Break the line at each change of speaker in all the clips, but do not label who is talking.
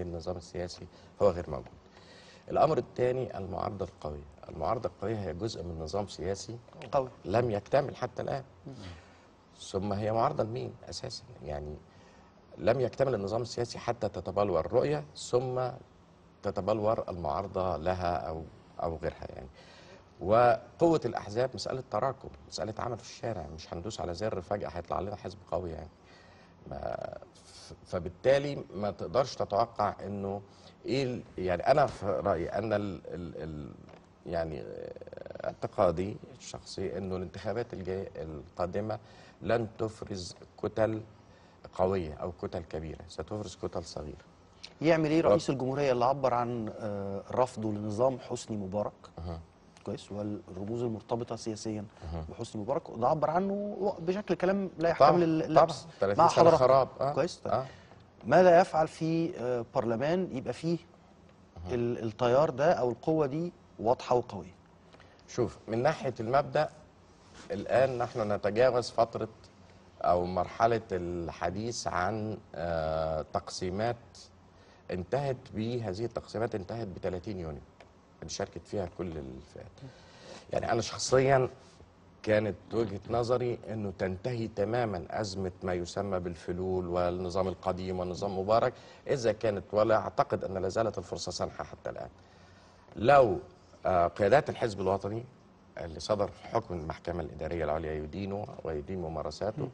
للنظام السياسي هو غير موجود. الأمر الثاني المعارضة القوية. المعارضة القوية هي جزء من نظام سياسي
قوي
لم يكتمل حتى الآن. ثم هي معارضة لمين أساسا؟ يعني لم يكتمل النظام السياسي حتى تتبلور الرؤية ثم تتبلور المعارضة لها أو غيرها يعني. وقوة الأحزاب مسألة تراكم، مسألة عمل في الشارع، مش هندوس على زر فجأة هيطلع لنا حزب قوي يعني. فبالتالي ما تقدرش تتوقع انه يعني انا في رايي ان يعني اعتقادي الشخصي انه الانتخابات القادمه لن تفرز كتل قويه او كتل كبيره، ستفرز كتل صغيره.
يعمل ايه رئيس الجمهوريه اللي عبر عن رفضه لنظام حسني مبارك كويس والرموز المرتبطه سياسيا بحسني مبارك وده عبر عنه بشكل كلام لا يحتمل اللبس
مع حضرتك خراب
كويس طيب. ماذا يفعل في برلمان يبقى فيه التيار ده او القوه دي واضحه وقويه؟
شوف، من ناحيه المبدا الان نحن نتجاوز فتره او مرحله الحديث عن تقسيمات انتهت هذه التقسيمات انتهت ب 30 يونيو اللي شاركت فيها كل الفئات. يعني انا شخصيا كانت وجهة نظري انه تنتهي تماما ازمة ما يسمى بالفلول والنظام القديم والنظام مبارك اذا كانت، ولا اعتقد ان لا زالت الفرصة سانحة حتى الان، لو قيادات الحزب الوطني اللي صدر حكم المحكمة الإدارية العليا يدينه ويدين ممارساته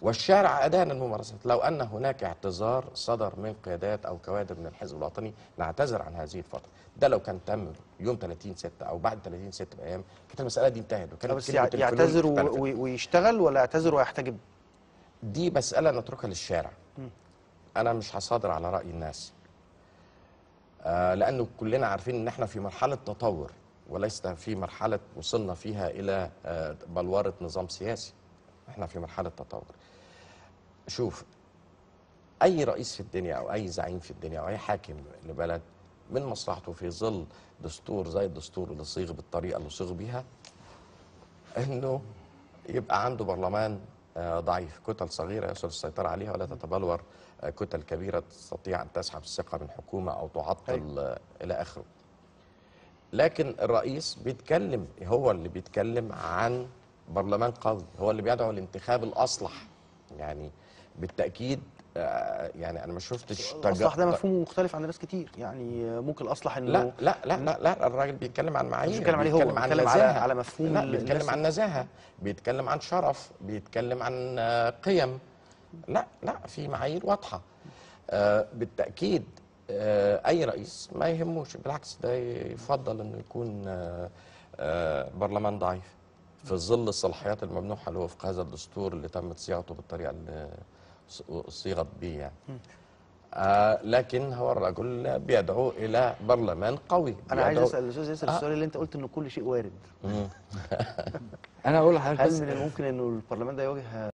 والشارع أدان الممارسات، لو أن هناك اعتذار صدر من قيادات أو كوادر من الحزب الوطني نعتذر عن هذه الفترة، ده لو كان تم يوم 30/6 أو بعد 30/6 بأيام كانت المسألة دي انتهت وكانت
بس يعتذر ويشتغل ولا يعتذر ويحتجب؟
دي مسألة نتركها للشارع. أنا مش هصادر على رأي الناس لأنه كلنا عارفين إن احنا في مرحلة تطور وليس في مرحلة وصلنا فيها إلى بلورة نظام سياسي. احنا في مرحلة تطور. شوف، أي رئيس في الدنيا أو أي زعيم في الدنيا أو أي حاكم لبلد من مصلحته في ظل دستور زي الدستور اللي صيغ بالطريقة اللي صيغ بيها إنه يبقى عنده برلمان ضعيف، كتل صغيرة يصل السيطرة عليها ولا تتبلور كتل كبيرة تستطيع أن تسحب الثقة من حكومة أو تعطل إلى آخره. لكن الرئيس بيتكلم، هو اللي بيتكلم عن برلمان قوي، هو اللي بيدعو الانتخاب الأصلح. يعني بالتأكيد يعني أنا ما شفتش
الأصلح ده مفهوم مختلف عند ناس كتير، يعني ممكن الأصلح إنه
لا الراجل بيتكلم عن معايير،
مش بيتكلم عليه، هو بيتكلم على مفهوم،
لا بيتكلم عن نزاهة، بيتكلم عن شرف، بيتكلم عن قيم. لا في معايير واضحة. بالتأكيد أي رئيس ما يهموش، بالعكس ده يفضل إنه يكون برلمان ضعيف في ظل الصلاحيات الممنوحة له وفق هذا الدستور اللي تمت صياغته بالطريقة اللي صيغت بيه يعني. لكن هو الرجل بيدعو إلى برلمان قوي.
أنا عايز أسأل الأستاذ ياسر السؤال اللي أنت قلت إنه كل شيء وارد.
أنا أقول لحضرتك
هل من الممكن إنه البرلمان ده يواجه